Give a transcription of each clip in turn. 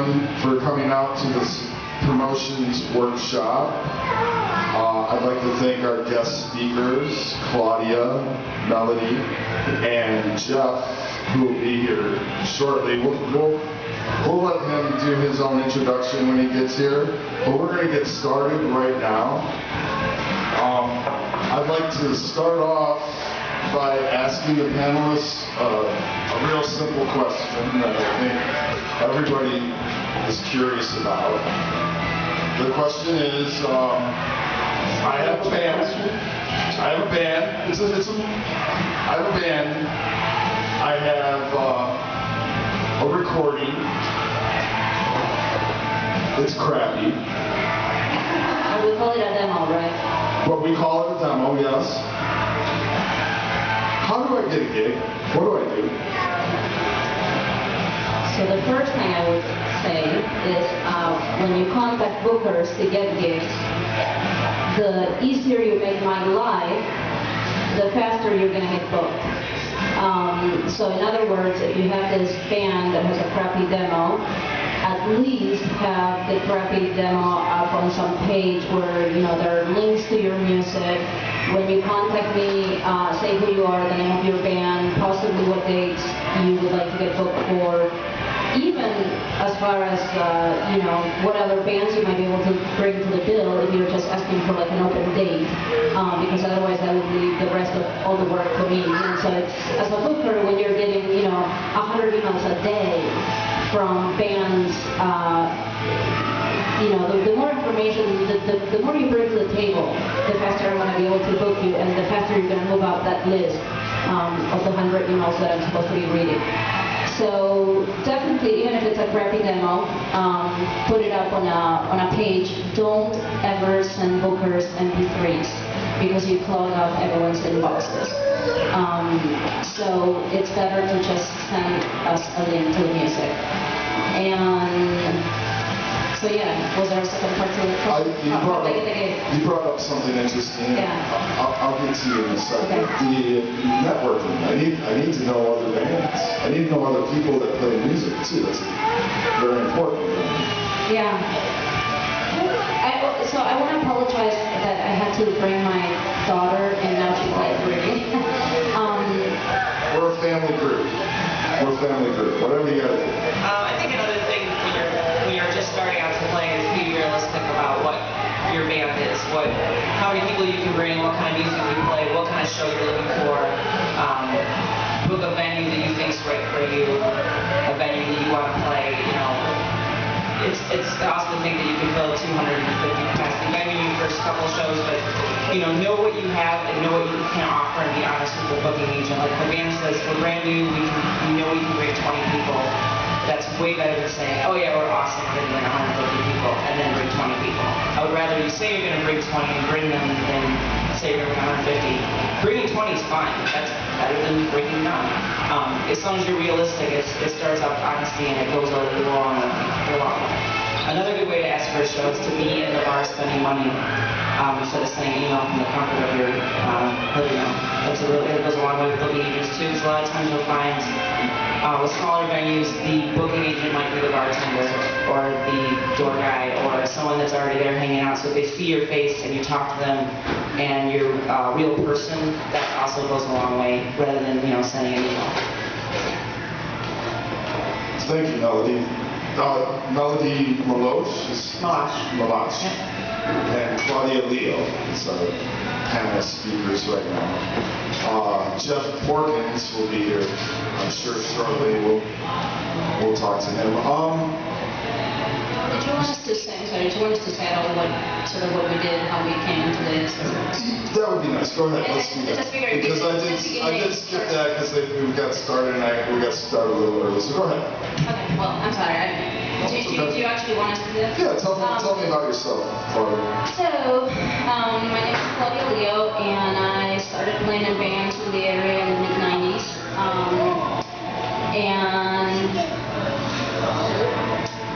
everyone for coming out to this promotions workshop. I'd like to thank our guest speakers, Claudia, Melody, and Jeff, who will be here shortly. We'll let him do his own introduction when he gets here, but we're going to get started right now. I'd like to start off by asking the panelists a real simple question that I think everybody is curious about. The question is, I have a band. I have a band. I have a recording. It's crappy. We call it a demo, right? But we call it a demo, yes. How do I get a gig? What do I do? So the first thing I would say is when you contact bookers to get gigs, the easier you make my life, the faster you're going to get booked. So in other words, if you have this band that has a crappy demo, at least have the crappy demo up on some page where there are links to your music. When you contact me, say who you are, the name of your band, possibly what dates you would like to get booked for. Even as far as what other bands you might be able to bring to the bill if you're just asking for like an open date, because otherwise that would leave the rest of all the work for me. And so it's, as a booker, when you're getting 100 emails a day from bands, the more information, the more you bring to the table, the faster I'm going to be able to book you, and the faster you're going to move up that list of the 100 emails that I'm supposed to be reading. So definitely, even if it's a crappy demo, put it up on a page. Don't ever send bookers MP3s because you clog up everyone's inboxes. So it's better to just send us a link to the music. And so yeah, was there a second part to the question? You brought up something interesting. Yeah. I'll get to you in a second. Okay. The networking. I need to know other bands. I need to know other people that play music too. That's very important. Yeah. So I want to apologize that I had to bring my daughter and now she's like reading. We're a family group. Whatever you gotta do. I think another thing when you're just starting out to play is be realistic about what your band is, how many people you can bring, what kind of music you play, what kind of show you're looking for. Book a venue that you think is right for you, a venue that you want to play. It's awesome to think that you can fill a 250 capacity venue in your first couple shows, but know what you have and know what you can offer and be honest with the booking agent. Like the band says, we're brand new, we know we can bring 20 people. That's way better than saying, oh yeah, we're awesome, we're going to bring 150 people, and then bring 20 people. I would rather you say you're going to bring 20 and bring them than say you're going to bring 150. Bringing 20 is fine. That's better than breaking none. As long as you're realistic, it starts out honesty and it goes over the long way. Another good way to ask for a show is to be in the bar spending money instead of sending an email from the comfort of your living room. It goes a long way with booking agents too, because a lot of times you'll find with smaller venues, the booking agent might be the bartender or the door guy or someone that's already there hanging out. So if they see your face and you talk to them and you're a real person, that also goes a long way rather than sending an email. Thank you, Melody. Melody Malosh. Malosh. And Claudia Leo is our panel speakers right now. Jef Porkins will be here, I'm sure shortly. We'll talk to him. Did you want us to say all what we did, how we came to this? That would be nice. Go ahead. Let's do that. Because I did skip that because we got started and we got started a little early. So go ahead. Okay. Well, I'm sorry. Do you actually want us to do this? Yeah. Tell me about yourself, Claudia. So, my name is Claudia Leo, and I started playing in bands in the area in the mid-90s.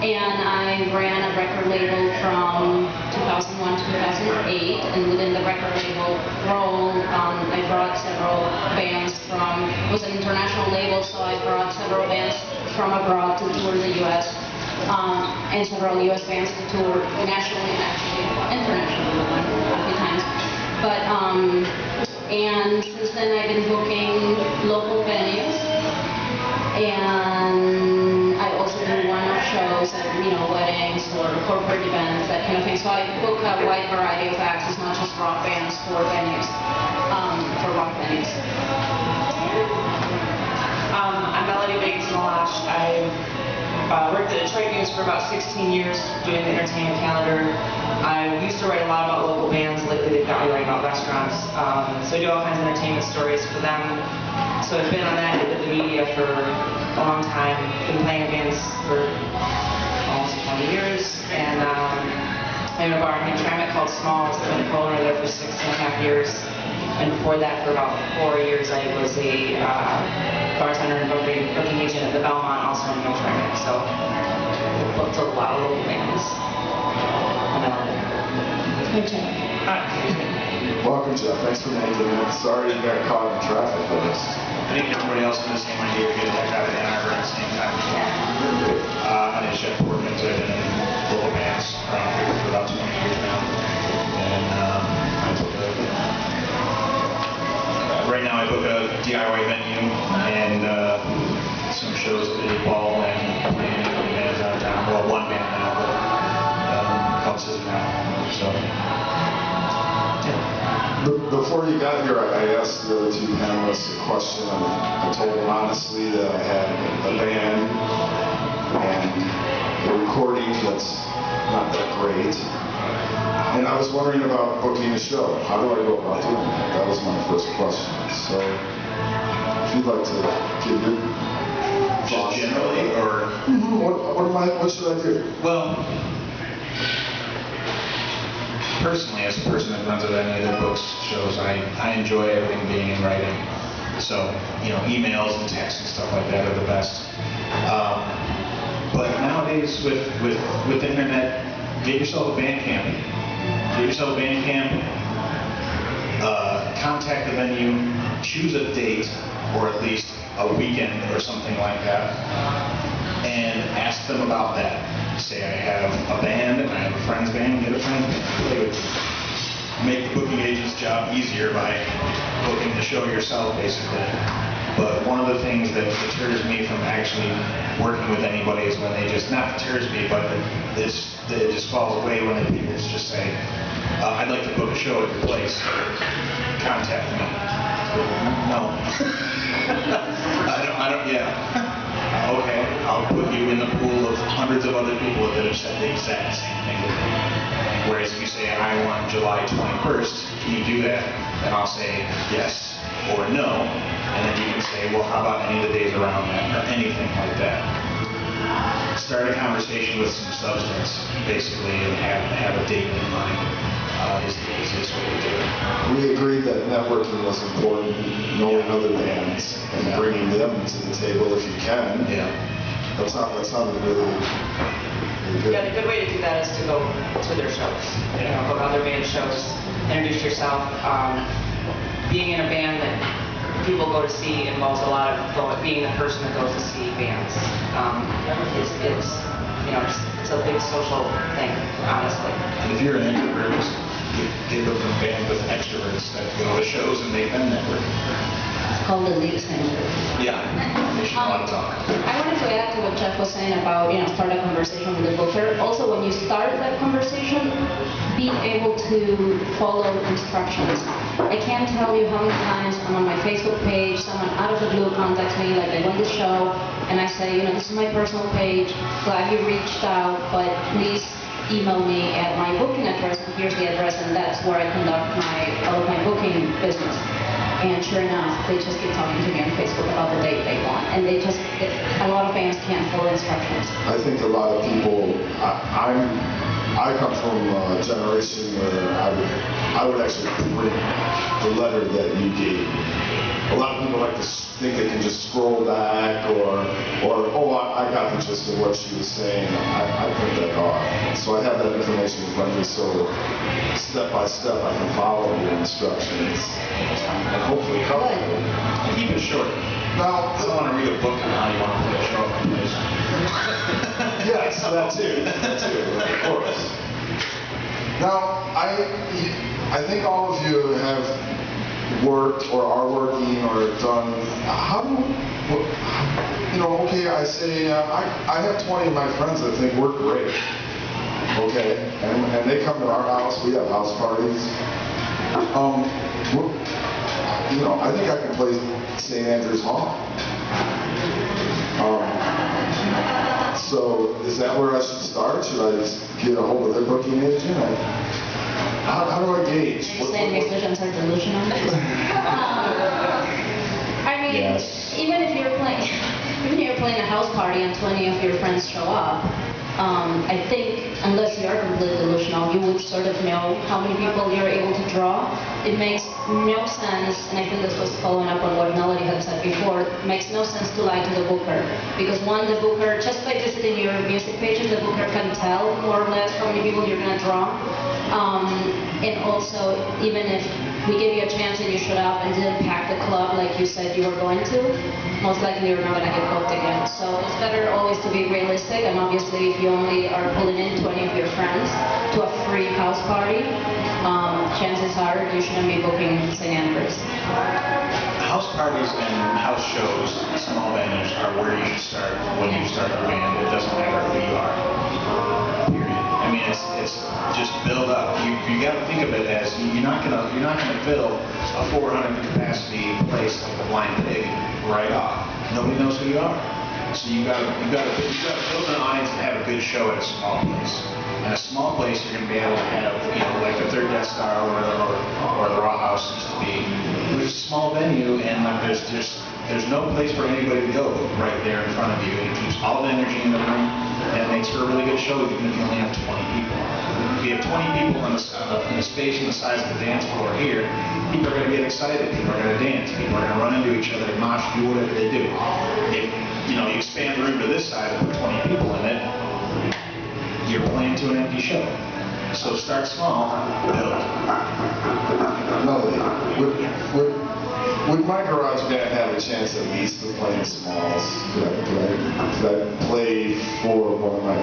And I ran a record label from 2001 to 2008, and within the record label role, I brought several bands it was an international label, so I brought several bands from abroad to tour the U.S. and several U.S. bands to tour nationally and actually internationally a few times. But and since then I've been booking local venues, and I also do one-off shows at weddings or corporate events, that kind of thing. So I book a wide variety of acts, as not just rock bands for venues, for rock venues. I'm Baetens, Malosh. I worked at Detroit News for about 16 years doing the entertainment calendar. I used to write a lot about local bands. Lately they've got me writing about restaurants. So I do all kinds of entertainment stories for them. So I've been on that end of the media for a long time. Been playing in bands for almost 20 years. And I have a bar in Hamtramck called Smalls. I've been a co-owner there for 6.5 years. And before that, for about 4 years, I was a bartender and booking agent at the Belmont, also in Hamtramck. So I've booked a lot of local bands. Hi. Welcome, Jeff. Thanks for making it. Sorry you got caught in traffic with us. I think everybody else in the same idea to get the heck out of Ann Arbor at the same time. My name is Jef Porkins. I've been in local bands around here for about 20 years now. And right now I book a DIY venue and some shows at the ball and playing bands out of town. Well, one band now, but called Scissor now. So. Before you got here, I asked the other two panelists a question. I told them honestly that I had a band and a recording that's not that great. And I was wondering about booking a show. How do I go about doing that? That was my first question. So if you'd like to give your Just generally, or? What should I do? Well, personally, as a person that runs a venue that books shows, I enjoy everything being in writing. So, emails and texts and stuff like that are the best. But nowadays, with the internet, get yourself a Bandcamp. Get yourself a Bandcamp. Contact the venue. Choose a date, or at least a weekend or something like that, and ask them about that. Say I have a band and I have a friend's band, get a friend's band, play with you. Make the booking agent's job easier by booking the show yourself, basically. But one of the things that deters me from actually working with anybody is when they just, not deters me, but it just falls away when people just say, I'd like to book a show at your place. Contact me. No. I don't, yeah. Okay, I'll put you in the pool of hundreds of other people that have said the exact same thing with me. Whereas if you say, I want July 21st, can you do that? Then I'll say yes or no. And then you can say, well, how about any of the days around that, or anything like that. Start a conversation with some substance, basically, and have a date in mind. Is the easiest way to do it. We agreed that networking was important, knowing other bands and bringing them to the table if you can. Yeah. That sounded really good. Yeah, the good way to do that is to go to their shows. Go to other band shows, introduce yourself. Being in a band that people go to see involves a lot of being the person that goes to see bands. It's a big social thing, honestly. And if you're an introvert, get with a band with extroverts that go to shows and make them network. It's called the lead center. Yeah, they should know how to talk. I wanted to add to what Jeff was saying about, start a conversation with the booker. Also, when you start that conversation, be able to follow instructions. I can't tell you how many times I'm on my Facebook page, someone out of the blue contacts me, like they want the show, and I say, this is my personal page, glad you reached out, but please email me at my booking address, and here's the address, and that's where I conduct all of my booking business. And sure enough, they just keep talking to me on Facebook about the date they want, and a lot of bands can't follow instructions. I think a lot of people, I come from a generation where I would actually print the letter that you gave me. A lot of people like to think they can just scroll back or I got the gist of what she was saying. I print that off. So I have that information in front of me, so step by step I can follow your instructions and hopefully cover it. And keep it short. Now, I don't want to read a book on how you want to play a show. Yes, that too, of course. Now, I think all of you have worked or are working or done. How do okay? I say I have 20 of my friends that think we're great. Okay, and they come to our house. We have house parties. I think I can play St. Andrew's Hall. So is that where I should start? Should I just get a hold of their booking agent? How do I gauge? Are you saying musicians are delusional? I mean, Yes. even if you're playing a house party and 20 of your friends show up, I think unless you are completely delusional, you would sort of know how many people you're able to draw. It makes no sense, and I think this was following up on what Melody had said before, it makes no sense to lie to the booker. Because one, the booker, just by visiting your music pages, the booker can tell more or less how many people you're going to draw. And also, even if we gave you a chance and you showed up and didn't pack the club like you said you were going to, most likely you're not going to get booked again. So it's better always to be realistic, and obviously if you only are pulling in 20 of your friends to a free house party, chances are you shouldn't be booking St. Andrews. House parties and house shows, small venues, are where you should start when you start a band. It doesn't matter who you are. Period. I mean, it's just build up. You got to think of it as you're not gonna fill a 400 capacity place like the Blind Pig right off. Nobody knows who you are. So you got to build an audience and have a good show at a small place. In a small place, you're going to be able to have, like the Third Death Star or the Raw House used to be. It's a small venue, and there's no place for anybody to go right there in front of you. It keeps all the energy in the room, and it makes for a really good show even if you only have 20 people. If you have 20 people in a space in the size of the dance floor here, people are going to get excited. People are going to dance. People are going to run into each other and mosh, do whatever they do. If you expand the room to this size and put 20 people in it, you're playing to an empty show. So start small, build. Melody, would my garage band have a chance at least to play in smalls? Could I play for one of my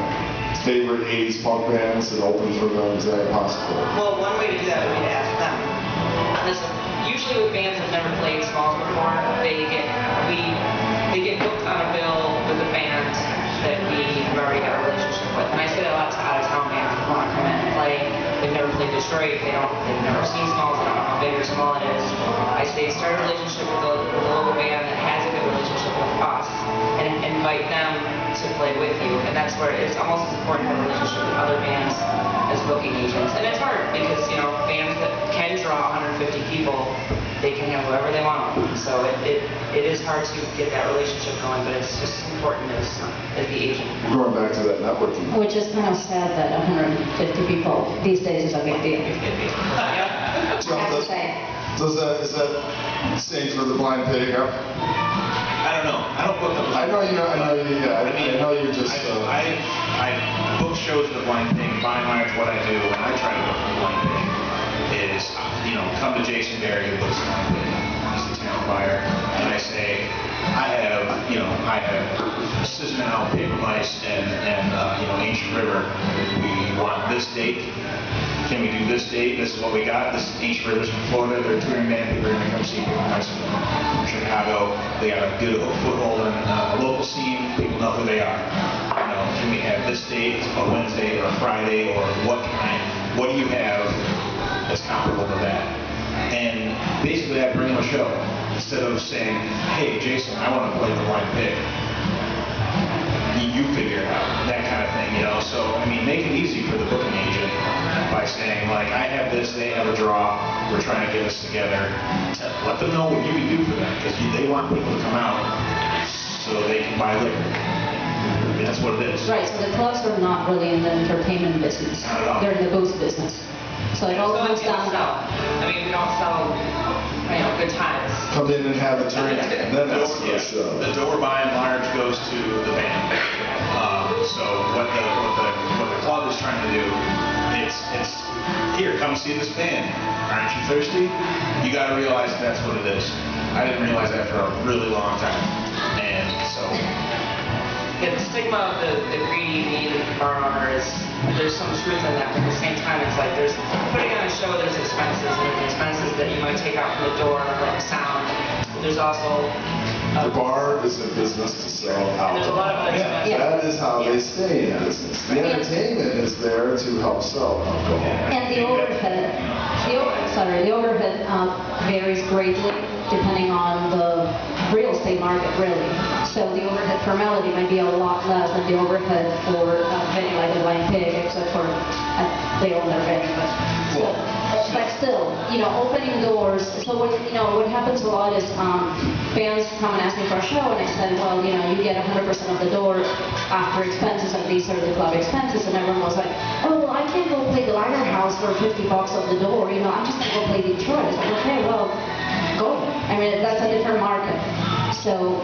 favorite 80s punk bands and open for them? Is that possible? Well, one way to do that would be to ask them. Listen, usually with bands that have never played smalls before, they get booked on a bill with a band that we have already got a relationship with. And I say that a lot to out-of-town bands that want to come in and play. They've never played Detroit. They've never seen smalls. They don't know how big or small it is. I say start a relationship with a local band that has a good relationship with us, and invite them to play with you. And that's where it's almost as important to have a relationship with other bands as booking agents. And it's hard because bands that can draw 150 people, they can have whoever they want. So it is hard to get that relationship going, but it's just as important as the agent. Going back to that networking. Which is kind of sad that 150 people these days is a big deal. I have to say. Is that same for the Blind Pig? I don't know. I don't book them. I know you just. I book shows at the Blind Pig. By and large, what I do when I try to book the Blind Pig is, come to Jason Berry, who books the Blind Pig. He's the town buyer, and I say, I have Cisnao, Paper Mice, and Ancient River. We want this date. Can we do this date? This is what we got. This is Ancient Rivers from Florida. They're a touring band. People are going to come see Paper Mice from Chicago. They got a good foothold in the local scene. People know who they are. Can we have this date? It's a Wednesday or a Friday, or what do you have that's comparable to that? And basically, I bring them a show instead of saying, "Hey, Jason, I want to play the Blind Pig." You figure it out, that kind of thing, So, make it easy for the booking agent by saying, like, I have this, they have a draw, we're trying to get us together. Let them know what you can do for them, because they want people to come out so they can buy liquor. That's what it is. Right, so the clubs are not really in the entertainment business. Not at all. They're in the booze business. So it all comes down to... we don't sell, good times. Come in and have a drink, and then that's the show. The door, by and large, goes to the band. So what the club is trying to do, it's here, come see this band. Aren't you thirsty? You got to realize that's what it is. I didn't realize that for a really long time, and so. Yeah, stigma of the greedy, mean bar owner is, there's some truth in that, but at the same time, it's like there's, putting on a show, there's expenses, and there's expenses that you might take out from the door, like sound. There's also The bar is a business to sell and there's a lot of alcohol. other expenses. That is how they stay in business. The entertainment is there to help sell alcohol. And the overhead, the overhead varies greatly depending on the real estate market, really. So the overhead for Melody might be a lot less than the overhead for a venue like the Blind Pig, except for they own their venue. But still, opening doors. So what happens a lot is fans come and ask me for a show, and I said, well, you get 100% of the door after expenses, and these are the club expenses, and everyone was like, oh, well, I can't go play the Lighter House for $50 of the door. I'm just gonna go play Detroit. It's like, okay, well, go. I mean, that's a different market. So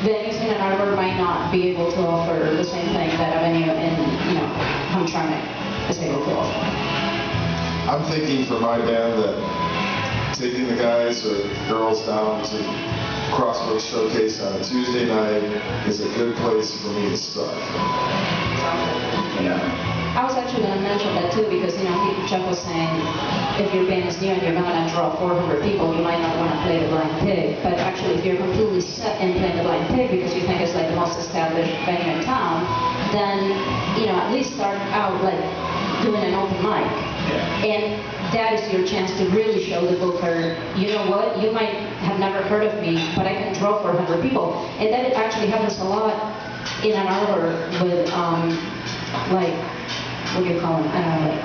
venues in Ann Arbor might not be able to offer the same thing that a venue in Hamtramck is able to offer. I'm thinking for my band that taking the guys or girls down to Crossroads Showcase on a Tuesday night is a good place for me to start. Yeah. I was actually going to mention that too because, Jeff was saying if your band is new and you're not going to draw 400 people, you might not want to play the Blind Pig. But actually, if you're completely set in playing the Blind Pig because you think it's like the most established venue in town, then, at least start out like doing an open mic. Yeah. And that is your chance to really show the booker, you know what, you might have never heard of me, but I can draw 400 people. And that it actually happens a lot in Ann Arbor with, what do you call them,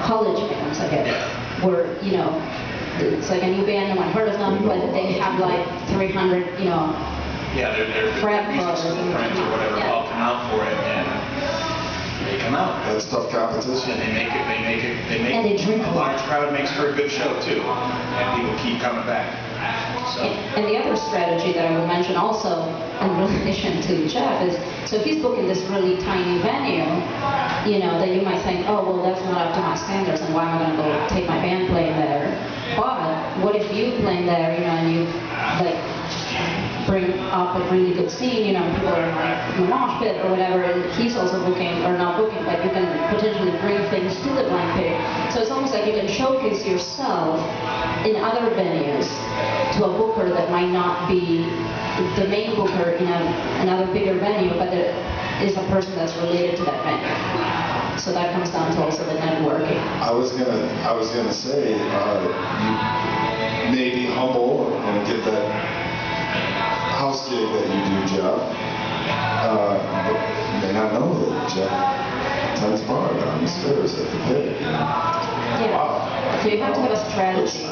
college bands, I guess, where, it's like a new band, no one heard of them, but they have like 300, Yeah, they're frat musicians brothers and friends or whatever all come out for it, and they come out. That's tough competition. And they And they drink a large crowd makes for a good show too, and people keep coming back. So. And the other strategy that I would mention also in relation to Jeff is, so he's booking this really tiny venue, that you might think, oh, well, that's not up to my standards, and why am I going to go take my band playing there? But what if you playing there, and you, bring up a really good scene, people are in the Malosh pit or whatever, and he's also booking, or not booking, but you can potentially bring things to the Blind Pig. So it's almost like you can showcase yourself in other venues to a booker that might not be the main booker in another bigger venue, but there is a person that's related to that venue. So that comes down to also the networking. I was gonna say, you may be humble and get that house gig that you do, Jeff, but you may not know that Jeff tends bar down the stairs at the pig. Yeah. Wow. So you have to have a strategy.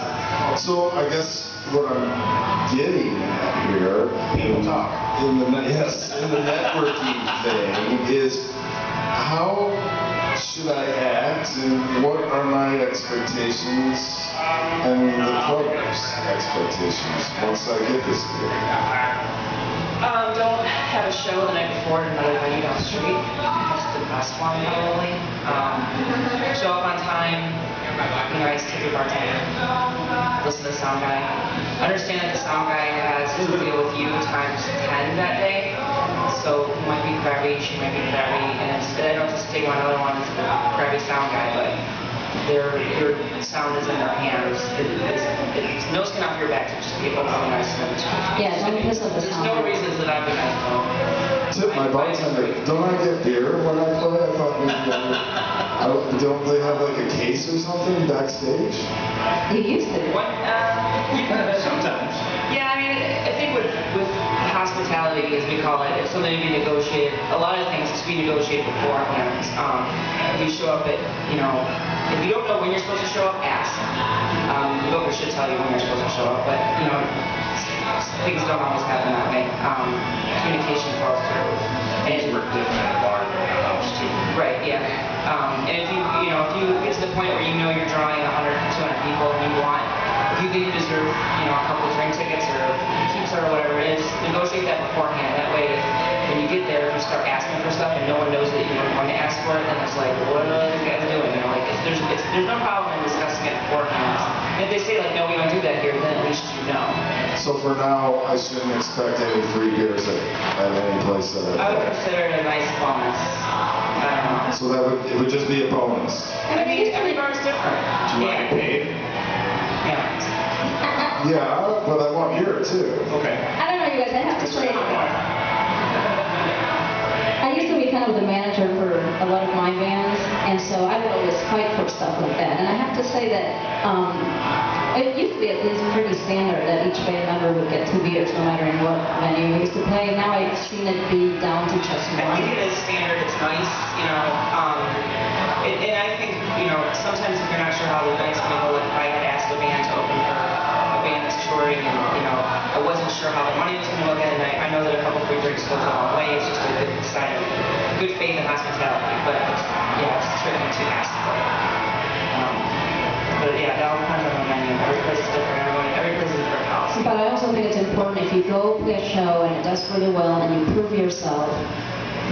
So I guess what I'm getting at here, People talk. in the networking thing is how should I act and what are my expectations and the club's expectations once I get this gig? Don't have a show the night before at another venue down the street. That's the best one, probably. Show up on time. Be nice to the bartender. Listen to the sound guy. Understand that the sound guy has to deal with you times 10 that day. So he might be crabby, she might be crabby, and I don't just take one other one as the crabby sound guy, but your sound is in their hands. It's no skin off your back to just be able to be nice to them. Yeah, don't piss off the There's sound. no reasons that I've been nice to them. Tip my bartender, don't I get beer when I play? I thought maybe don't they have like a case or something backstage? You used to. Sometimes. Yeah, I mean, I think with hospitality, as we call it, it's something to be negotiated. A lot of things to be negotiated beforehand. If you show up at, if you don't know when you're supposed to show up, ask. The booker should tell you when you're supposed to show up, but things don't always happen that way. Communication falls through. Things work different at a bar than at a house too. Right, yeah. And if you get to the point where you're drawing 100, 200 people and if you think you deserve, a couple drink tickets or pizza or whatever it is, negotiate that beforehand. That way, when you get there, if you start asking for stuff and no one knows that you were going to ask for it, then it's like, well, what are these guys doing? There's no problem in discussing it beforehand. If they say like, no, we don't do that here, then at least you know. So for now, I shouldn't expect any free beers at any place that I would consider it a nice bonus. I don't know. So it would just be a bonus. I mean, every bar is different. Do you want to get paid? Yeah. Yeah, but I want beer too. Okay. I don't know, you guys. I have to say, I used to be kind of the manager for a lot of my bands, and so I would always fight for stuff like that. And I have to say that it used to be at least pretty standard that each band member would get 2 beers no matter in what venue we used to play. Now I've seen it be down to just I one. think it is standard. It's nice, you know. And I think, you know, sometimes if you're not sure how the night's going to go, like if I had asked a band to open for a band that's touring, and you know, I wasn't sure how the money was going to look at, and I know that a couple free drinks goes a long way. It's just a good sign of good faith and hospitality. But it's, yeah, it's tricky to ask for. But yeah, it all depends on the menu. Every place is different. Every place is a different policy. But I also think it's important if you go play a show and it does really well and you prove yourself,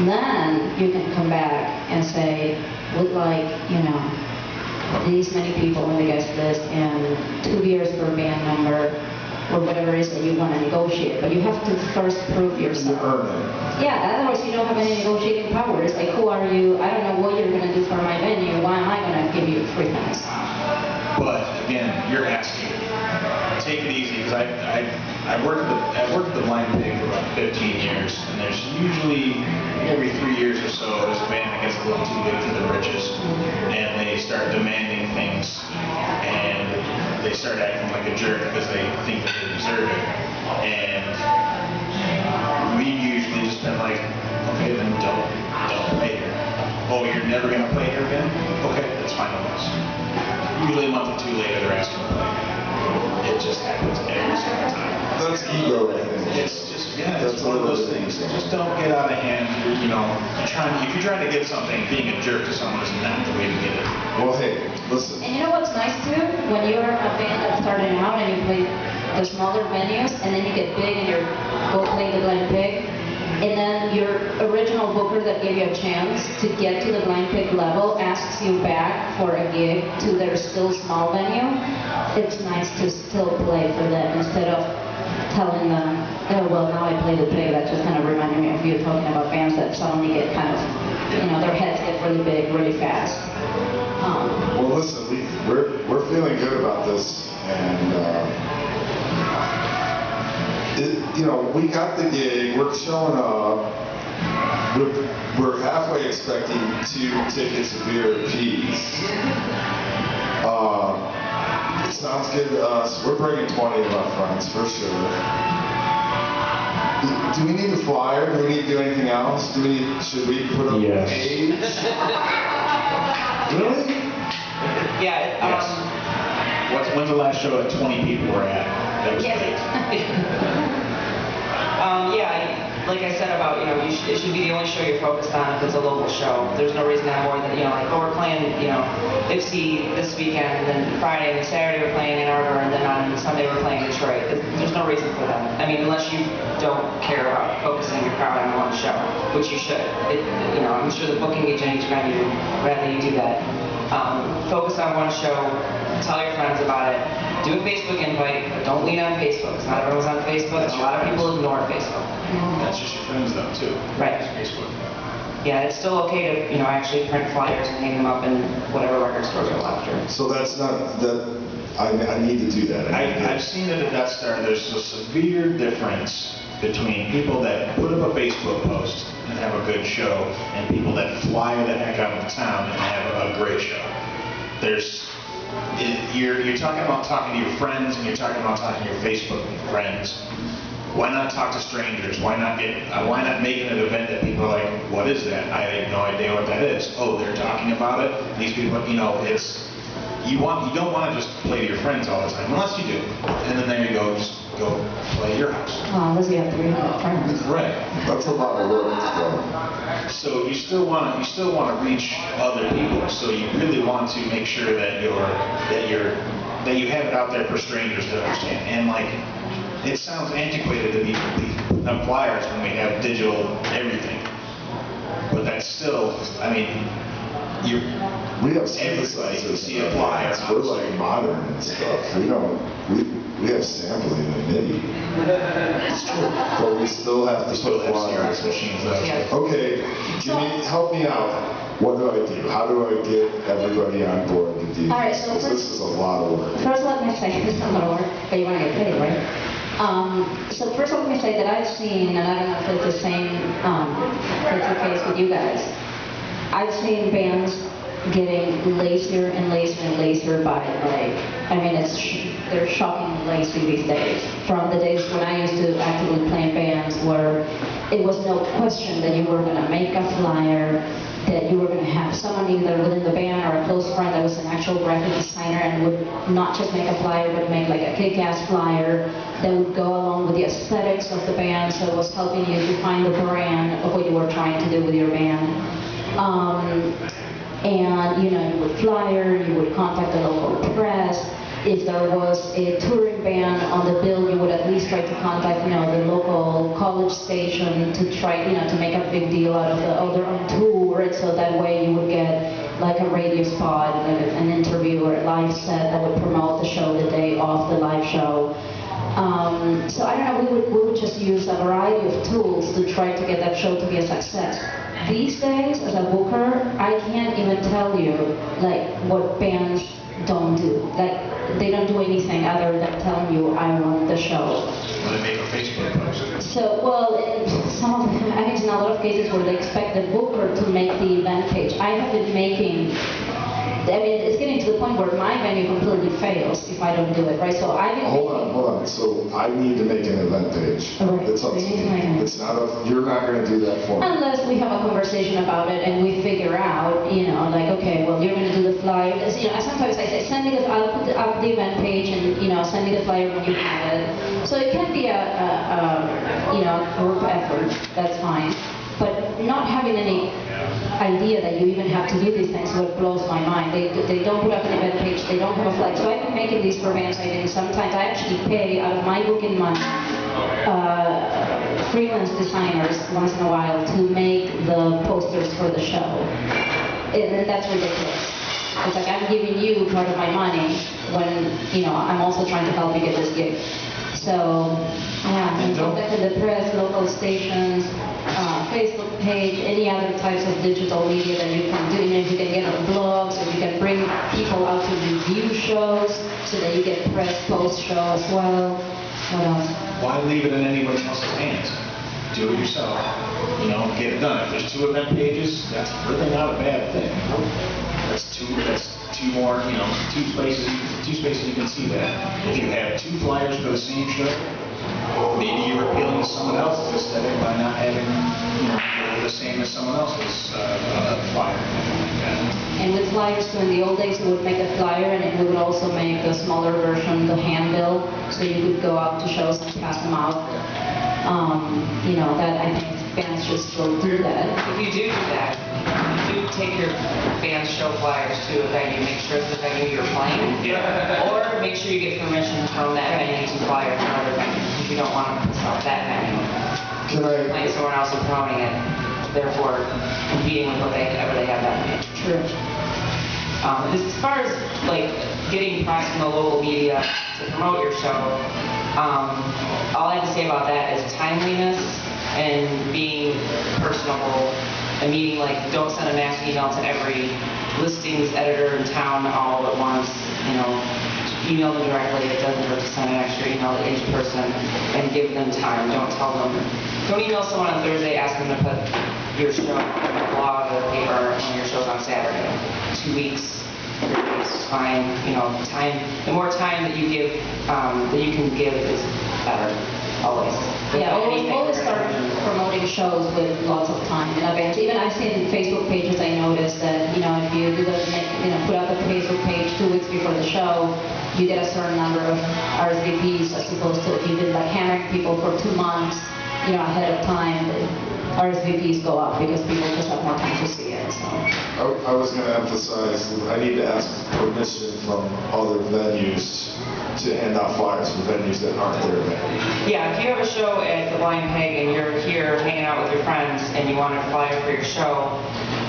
then you can come back and say, would like, you know, these many people on the guest list and 2 beers per band member or whatever it is that you want to negotiate. But you have to first prove yourself. You earn it. Yeah, otherwise you don't have any negotiating power. It's like, who are you? I don't know what you're going to do for my venue. Why am I going to give you free things? But again, you're asking. Take it easy, because I worked at the Blind Pig for about 15 years, and there's usually every 3 years or so there's a band that gets a little too big for their britches, and they start demanding things, and they start acting like a jerk because they think that they deserve it. And we've usually just been like, okay, then don't play here. Oh, you're never gonna play here again? Okay, that's fine with us. Usually a month or 2 later, they're asking to play. It just happens every single time. That's ego, I think. It's just, yeah, it's one of those things. Just don't get out of hand. You know, if you're trying to get something, being a jerk to someone is not the way to get it. Well, hey, listen. And you know what's nice too? When you're a band that's starting out and you play the smaller venues, and then you get big and you're go play the Blind Pig, and then your original booker that gave you a chance to get to the Blind Pig level asks you back for a gig to their still small venue. It's nice to still play for them instead of telling them, oh, well, now I play the pig. That just kind of reminded me of you talking about bands that suddenly get kind of, you know, their heads get really big really fast. Well, listen, we're feeling good about this, and you know, we got the gig. We're showing up. We're halfway expecting 2 tickets of beer apiece. It sounds good to us. We're bringing 20 of our friends for sure. Do we need a flyer? Do we need to do anything else? Should we put up a page? Really? Yeah. Yes. When's the last show that 20 people were at? That was great. Yeah, like I said about, you know, it should be the only show you're focused on if it's a local show. There's no reason to have more than, you know, like, oh, we're playing, you know, Ipsy this weekend, and then Friday and Saturday we're playing Ann Arbor, and then on Sunday we're playing Detroit. There's no reason for that. I mean, unless you don't care about focusing your crowd on one show, which you should. You know, I'm sure the booking agent each venue would rather you do that. Focus on one show, tell your friends about it, do a Facebook invite, but don't lean on Facebook, because not everyone's on Facebook. A lot of people ignore Facebook. That's just your friends, though, too. Right. It's Facebook. Yeah, it's still okay to, you know, actually print flyers and hang them up in whatever record stores you're after. So that's not that. I need to do that. I've seen it at Death Star. There's a severe difference between people that put up a Facebook post and have a good show, and people that fly the heck out of town and have a great show. You're talking about talking to your friends, and you're talking about talking to your Facebook friends. Why not talk to strangers? Why not make it an event that people are like, what is that? I have no idea what that is. Oh, they're talking about it. These people, you know, you don't want to just play to your friends all the time, unless you do. And then there you go, just go play at your house. Well, unless you have 300 friends. Right. That's a lot of work. So you still want to reach other people. So you really want to make sure that you have it out there for strangers to understand. And like, it sounds antiquated to be putting up flyers when we have digital everything. But that's still, I mean, you We have everybody synthesizers. see a flyer. We're like modern and stuff. We have sampling and MIDI. But we still have to Still put have flyers. Xerox machines though. Yeah. Okay, help me out. What do I do? How do I get everybody on board to do All right, this? so 'Cause first- this is a lot of work. First, let me say, this is a lot of work, but you want to get paid, right? So first, let me say that I've seen, and I don't know if it's the same, if it's the case with you guys. I've seen bands getting lazier and lazier and lazier by like, I mean, they're shockingly lazy these days. From the days when I used to actively play in bands where it was no question that you were going to make a flyer, that you were going to have someone either within the band or a close friend that was an actual graphic designer and would not just make a flyer but make like a kick-ass flyer that would go along with the aesthetics of the band, so it was helping you define the brand of what you were trying to do with your band. And you would flyer, you would contact the local press. If there was a touring band on the bill, you would at least try to contact, the local college station to try, to make a big deal out of they're on tour, and so that way you would get like a radio spot, an interview or a live set that would promote the show the day of the live show. So I don't know, we would just use a variety of tools to try to get that show to be a success. These days, as a booker, I can't even tell you like what bands don't do. Like they don't do anything other than telling you I want the show. When they make a Facebook post. So, well, in some of them, I think in a lot of cases where they expect the booker to make the event page. I have been making, it's getting to the point where my venue completely fails if I don't do it, right? So I've been Hold on. So I need to make an event page. Right. It's up to You need to me. make it. It's not you're not going to do that for me. Unless we have a conversation about it and we figure out, like, okay, well, you're going to do the flyer. Sometimes I say, send me I'll put up the event page and, send me the flyer when you have it. So it can be a group effort. That's fine. But not having any idea that you even have to do these things is what blows my mind. They don't put up an event page. They don't have a flag. So I've been making these for bands. Sometimes I actually pay out of my booking money freelance designers once in a while to make the posters for the show. And that's ridiculous. It's like I'm giving you part of my money when, I'm also trying to help you get this gig. So, yeah, and contacting the press, local stations, Facebook page, any other types of digital media that you can do. If you can get on blogs, if you can bring people out to review shows so that you get press post-show as well. What else? Why leave it in anybody else's hands? Do it yourself. Get it done. If there's 2 event pages, that's really not a bad thing. That's two more, 2 spaces you can see that. If you have 2 flyers for the same show, maybe you're appealing to someone else's aesthetic by not having, the same as someone else's flyer. And with flyers too, in the old days we would make a flyer and we would also make a smaller version, the handbill, so you could go out to shows and pass them out. That I think bands should still do that. If you do that, you do take your band's show flyers to a venue, make sure it's the venue you're playing, or make sure you get permission from that venue to flyer for another venue, if you don't want to piss off that venue. Can I? Playing somewhere else and promoting it, therefore competing with whatever they have that night. True. As far as like getting press from the local media to promote your show, all I have to say about that is timeliness and being personable and meaning don't send a mass email to every listings editor in town all at once. Email them directly. It doesn't hurt to send an extra email to each person and give them time. Don't email someone on Thursday asking them to put your show on a blog or a paper when your show's on Saturday. 2 weeks, 3 weeks is fine. Time. The more time that you give, that you can give is better. Always. Yeah, always start promoting shows with lots of time in advance. Even I've seen Facebook pages. I noticed that if you do put out the Facebook page 2 weeks before the show, you get a certain number of RSVPs as opposed to if you've been hammering people for 2 months, ahead of time. The RSVPs go up because people just have more time to see it. So. I was going to emphasize that I need to ask permission from other venues to hand out flyers for venues that aren't their venue. Yeah, if you have a show at the Blind Pig and you're here hanging out with your friends and you want a flyer for your show,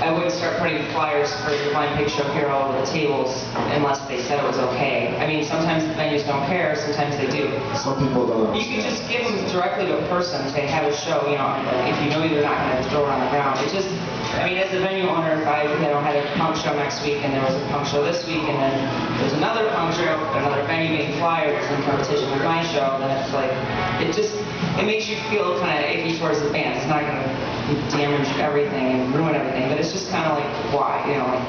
I wouldn't start putting flyers for your Blind Pig show here all over the tables unless they said it was okay. I mean, sometimes the venues don't care, sometimes they do. Some people don't You understand. can just give them directly to a person, say, have a show, you know, if you know they're not going to throw it on the ground. It just, I mean, as a venue owner, if I had a punk show next week and there was a punk show this week and then there's another punk show, another venue making flyers in competition with my show, then it's like, it makes you feel kind of icky towards the band. It's not going to damage everything and ruin everything, but it's just kind of like, why, you know, like,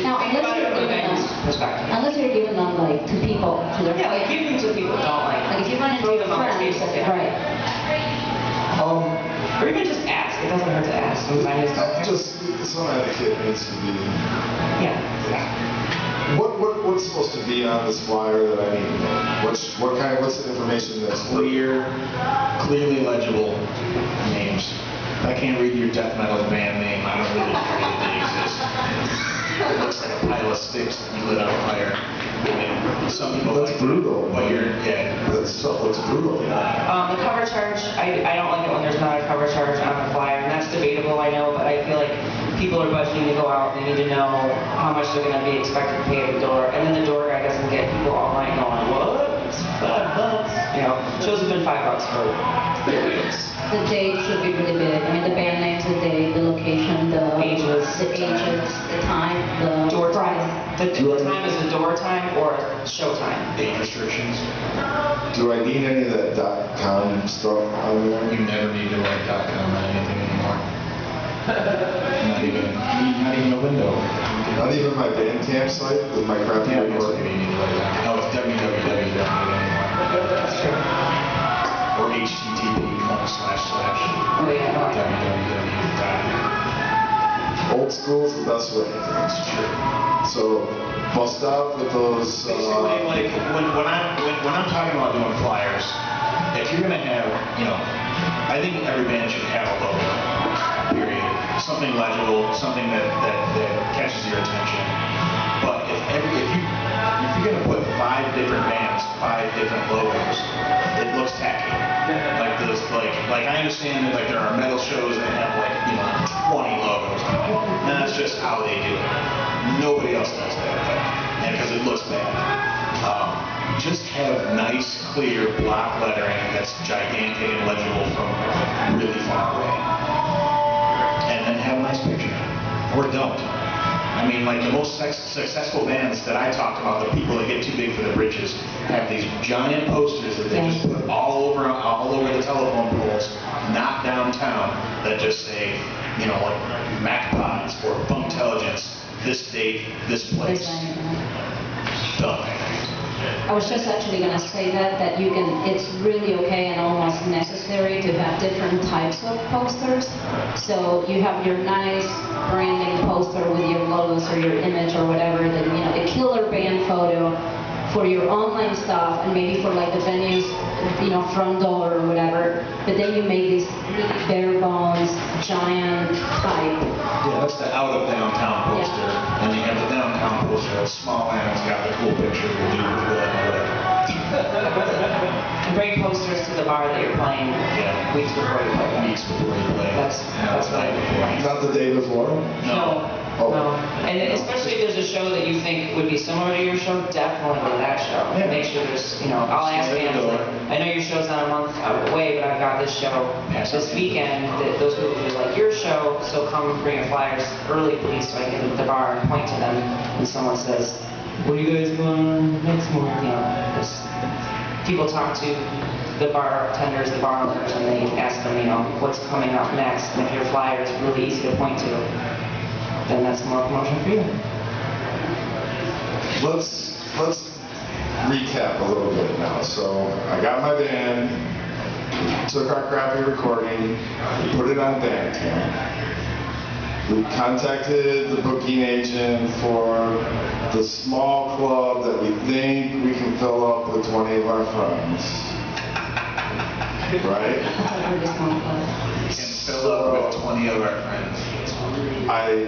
Now, think about it from a venue's perspective. unless you're giving them like to people, to their Yeah, like friends. give them to people who don't like Like if you run into throw your them on their friends, Facebook, yeah. right? Or even just ask. It doesn't hurt to ask. Sometimes Just some etiquette needs to be. yeah. What's supposed to be on this flyer that I need to know? What's the information that's Clearly legible names. If I can't read your death metal band name, I don't really care that they exist. It looks like a pile of sticks that you lit on fire. I mean, some people That's like brutal. it, but That stuff looks brutal. The cover charge, I don't like it when there's not a cover charge on the flyer, and that's debatable, I know, but I feel like people are budgeting to go out, they need to know how much they're going to be expected to pay at the door, and then the door guy doesn't get people all night going, what? It's $5. You know, shows have been $5 for 3 weeks. The date should be really big. I mean, the band names, the date, the location, the Ages. the time, the Door price. time. The time is the door time or show time. Date restrictions. Do I need any of that .com stuff on there? You never need to write .com on anything anymore. not even a window. Not even my Bandcamp site with my crappy Yeah, that's what recording. you need to write down. No, it's www. Don't need it anymore. That's true. Or http:// Oh yeah, no, www. Old school is the best way. That's true. So bust out with those. Basically, like when I'm talking about doing flyers, if you're gonna have, you know, I think every band should have a logo. Period. Something legible, something that catches your attention. But if you're gonna put 5 different bands, 5 different logos, it looks tacky. Like I understand that like there are metal shows that have like 20 logos on it, and that's just how they do it. Nobody else does that, and because it looks bad. Just have nice, clear block lettering that's gigantic and legible from really far away, and then have a nice picture, or don't. I mean, like the most successful bands that I talked about, the people that get too big for their britches, have these giant posters that they just put all over the telephone poles, not downtown, that just say, like MacPods or Funkelligence, this date, this place. Done. I was just actually going to say that you can, it's really okay and almost necessary to have different types of posters. So you have your nice branding poster with your logos or your image or whatever, then a killer band photo for your online stuff and maybe for like the venues, front door or whatever. But then you make these really bare bones, giant type. Yeah, that's the out of downtown poster. And you have the downtown poster that's small and it's got the cool picture of the dude with the whatever. And bring posters to the bar that you're playing weeks before you play. Weeks before you play. That's night before. Not the day before. No. Oh. No. And especially if there's a show that you think would be similar to your show, definitely go to that show. Yeah. Make sure there's, I'll ask bands, like, I know your show's not a month away, but I've got this show this weekend that those people who like your show, so come bring your flyers early, please, so I can get to the bar and point to them when someone says, what are you guys doing next month? People talk to the bartenders, the bar owners, and they ask them, what's coming up next, and if your flyer is really easy to point to, then that's more promotion for you. Let's recap a little bit now. So I got my band, we took our crappy recording, we put it on Bandcamp. We contacted the booking agent for the small club that we think we can fill up with 20 of our friends. Right? We can fill up with 20 of our friends. I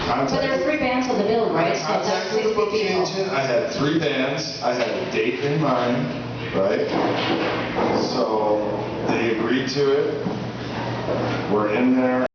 But there are 3 bands on the bill, I right? So that's contacted 60 the booking people. agent. I had 3 bands. I had a date in mind, right? So they agreed to it. We're in there.